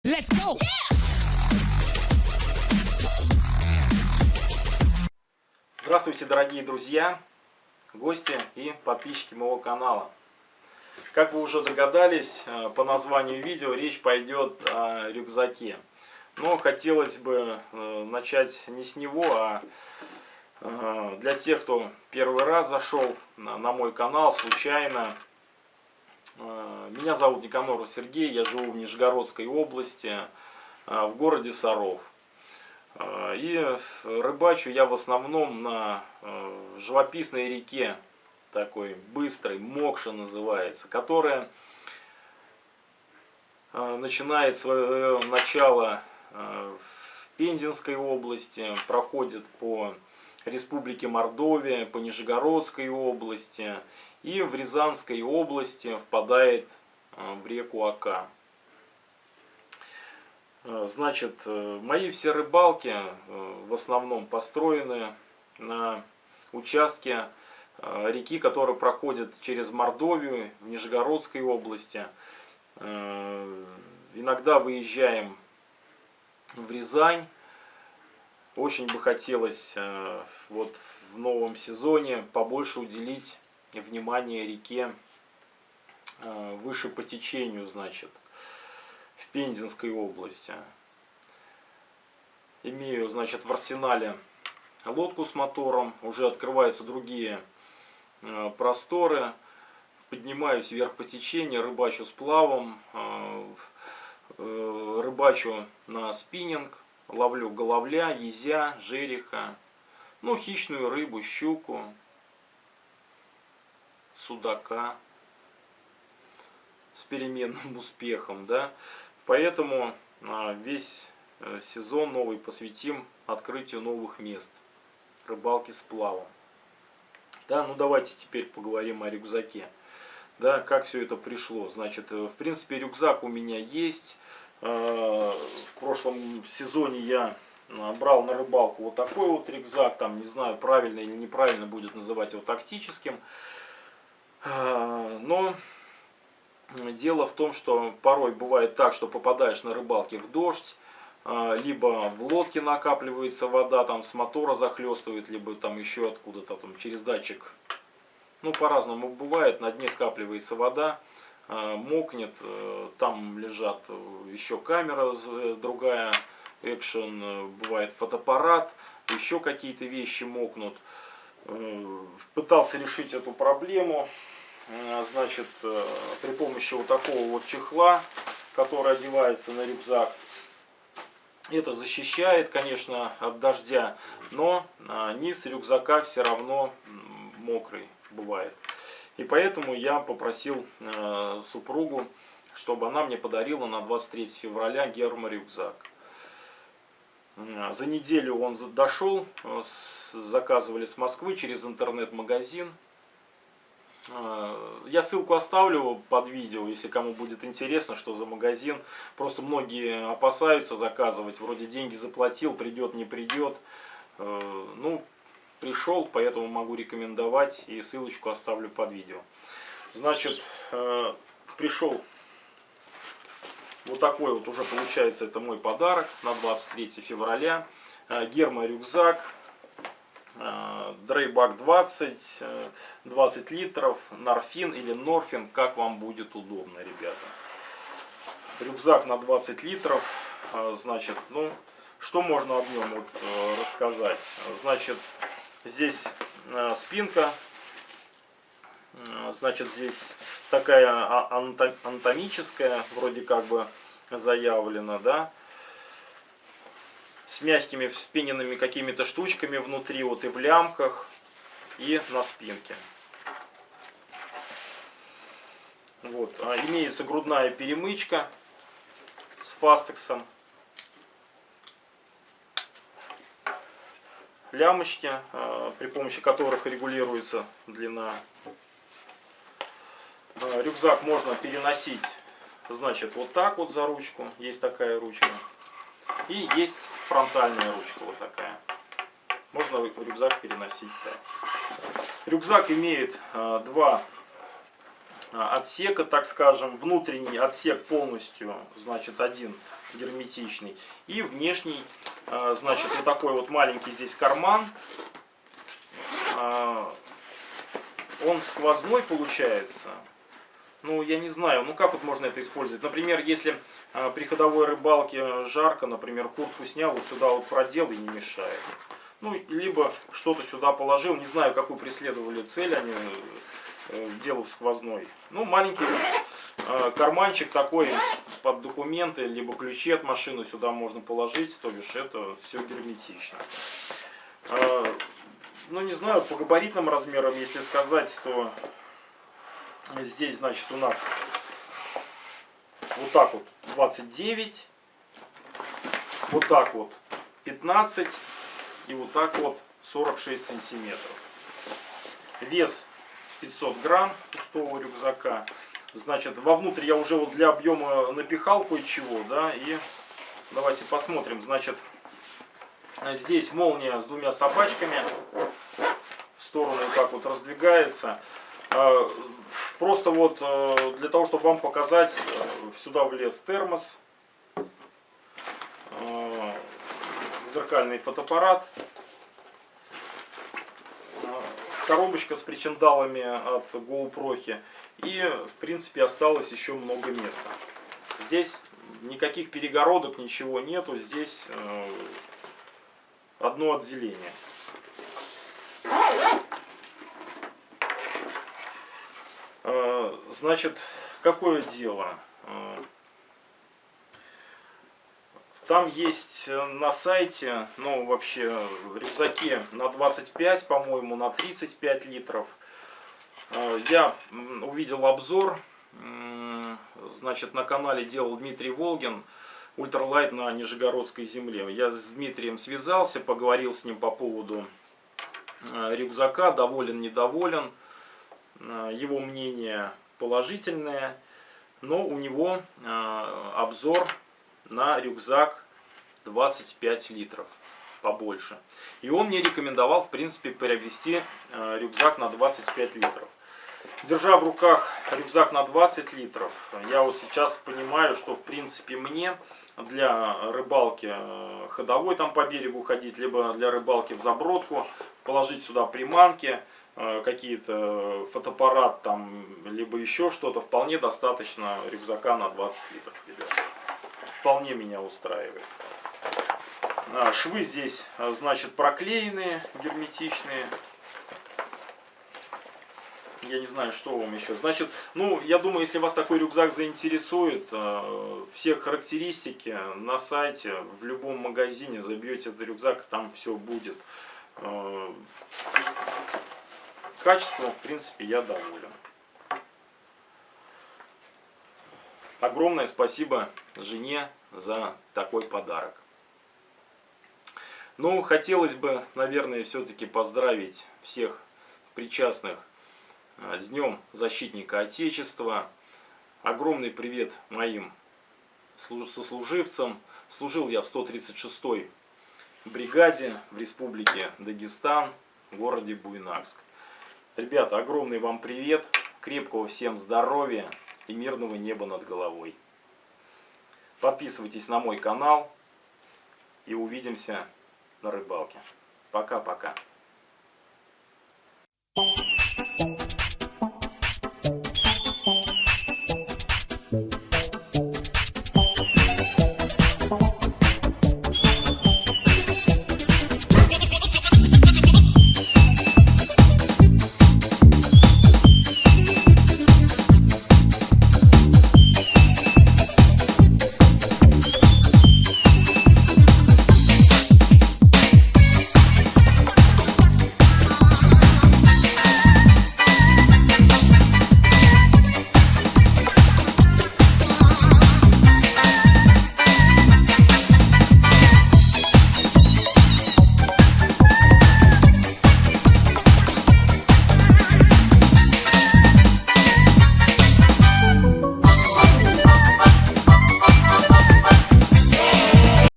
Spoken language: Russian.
Let's go! Здравствуйте, дорогие друзья, гости и подписчики моего канала. Как вы уже догадались, по названию видео речь пойдет о рюкзаке. Но хотелось бы начать не с него, а для тех, кто первый раз зашел на мой канал случайно. Меня зовут Никаноров Сергей, я живу в Нижегородской области, в городе Саров. И рыбачу я в основном на живописной реке, такой быстрой, Мокша называется, которая начинает свое начало в Пензенской области, проходит по Республике Мордовия, по Нижегородской области и в Рязанской области впадает в реку Ока. Значит, мои все рыбалки в основном построены на участке реки, которая проходит через Мордовию в Нижегородской области. Иногда выезжаем в Рязань. Очень бы хотелось вот в новом сезоне побольше уделить внимание реке выше по течению, значит, в Пензенской области. Имею, значит, в арсенале лодку с мотором, уже открываются другие просторы. Поднимаюсь вверх по течению, рыбачу с плавом, рыбачу на спиннинг, ловлю головля, езя, жереха, ну, хищную рыбу, щуку, судака с переменным успехом, да. Поэтому весь сезон новый посвятим открытию новых мест рыбалки с плавом. Да, ну давайте теперь поговорим о рюкзаке. Да, как все это пришло. Значит, в принципе, рюкзак у меня есть. В прошлом сезоне я брал на рыбалку вот такой вот рюкзак. Там, не знаю, правильно или неправильно будет называть его тактическим. Но дело в том, что порой бывает так, что попадаешь на рыбалке в дождь, либо в лодке накапливается вода, там с мотора захлестывает, либо там еще откуда-то там через датчик. Ну, по-разному бывает, на дне скапливается вода, мокнет, там лежат еще камера другая, экшен, бывает фотоаппарат, еще какие-то вещи мокнут. Пытался решить эту проблему, значит, при помощи вот такого вот чехла, который одевается на рюкзак. Это защищает, конечно, от дождя, но низ рюкзака все равно мокрый бывает. И поэтому я попросил супругу, чтобы она мне подарила на 23 февраля герморюкзак. За неделю он дошел, заказывали с Москвы через интернет-магазин. Я ссылку оставлю под видео, если кому будет интересно, что за магазин. Просто многие опасаются заказывать, вроде деньги заплатил, придет, не придет. Ну, пришел, поэтому могу рекомендовать, и ссылочку оставлю под видео. Значит, пришел вот такой вот, уже получается, это мой подарок на 23 февраля. Герморюкзак. Дрейбак 20 литров, Норфин или Норфин, как вам будет удобно, ребята. Рюкзак на 20 литров, значит, ну, что можно об нем вот рассказать? Значит, здесь спинка, значит, здесь такая анатомическая, вроде как бы заявлена, да, с мягкими вспененными какими-то штучками внутри, вот и в лямках, и на спинке. Вот. Имеется грудная перемычка с фастексом. Лямочки, при помощи которых регулируется длина. Рюкзак можно переносить, значит, вот так вот за ручку. Есть такая ручка. И есть фронтальная ручка вот такая. Можно рюкзак переносить так. Рюкзак имеет два отсека, так скажем. Внутренний отсек полностью, значит, один герметичный. И внешний, значит, вот такой вот маленький здесь карман. Он сквозной получается. Ну, я не знаю, ну как вот можно это использовать. Например, если при ходовой рыбалке жарко, например, куртку снял, вот сюда вот продел и не мешает. Ну, либо что-то сюда положил, не знаю, какую преследовали цель они, делав сквозной. Ну, маленький карманчик такой под документы, либо ключи от машины сюда можно положить, то бишь это все герметично. Ну, не знаю, по габаритным размерам, если сказать, то здесь, значит, у нас вот так вот 29, вот так вот 15 и вот так вот 46 сантиметров. Вес 500 грамм пустого рюкзака. Значит, вовнутрь я уже вот для объема напихал кое-чего, да, и давайте посмотрим. Значит, здесь молния с двумя собачками в сторону вот так вот раздвигается. Просто вот для того, чтобы вам показать, сюда влез термос, зеркальный фотоаппарат, коробочка с причиндалами от GoPro, и в принципе осталось еще много места. Здесь никаких перегородок, ничего нету, здесь одно отделение. Значит, какое дело? Там есть на сайте, ну вообще рюкзаки на 25, по-моему, на 35 литров. Я увидел обзор, значит, на канале делал Дмитрий Волгин, ультралайт на Нижегородской земле. Я с Дмитрием связался, поговорил с ним по поводу рюкзака, доволен, недоволен. Его мнение положительное, но у него обзор на рюкзак 25 литров, побольше. И он мне рекомендовал, в принципе, приобрести рюкзак на 25 литров. Держа в руках рюкзак на 20 литров, я вот сейчас понимаю, что, в принципе, мне для рыбалки ходовой там по берегу ходить, либо для рыбалки в забродку, положить сюда приманки, какие-то фотоаппарат там, либо еще что-то, вполне достаточно рюкзака на 20 литров, ребят. Вполне меня устраивает. Швы здесь, значит, проклеенные, герметичные. Я не знаю, что вам еще. Значит, ну, я думаю, если вас такой рюкзак заинтересует, все характеристики на сайте, в любом магазине забьете этот рюкзак, там все будет. Качеством, в принципе, я доволен. Огромное спасибо жене за такой подарок. Ну, хотелось бы, наверное, все-таки поздравить всех причастных с Днем Защитника Отечества. Огромный привет моим сослуживцам. Служил я в 136-й бригаде в Республике Дагестан, в городе Буйнакск. Ребята, огромный вам привет, крепкого всем здоровья и мирного неба над головой. Подписывайтесь на мой канал и увидимся на рыбалке. Пока-пока.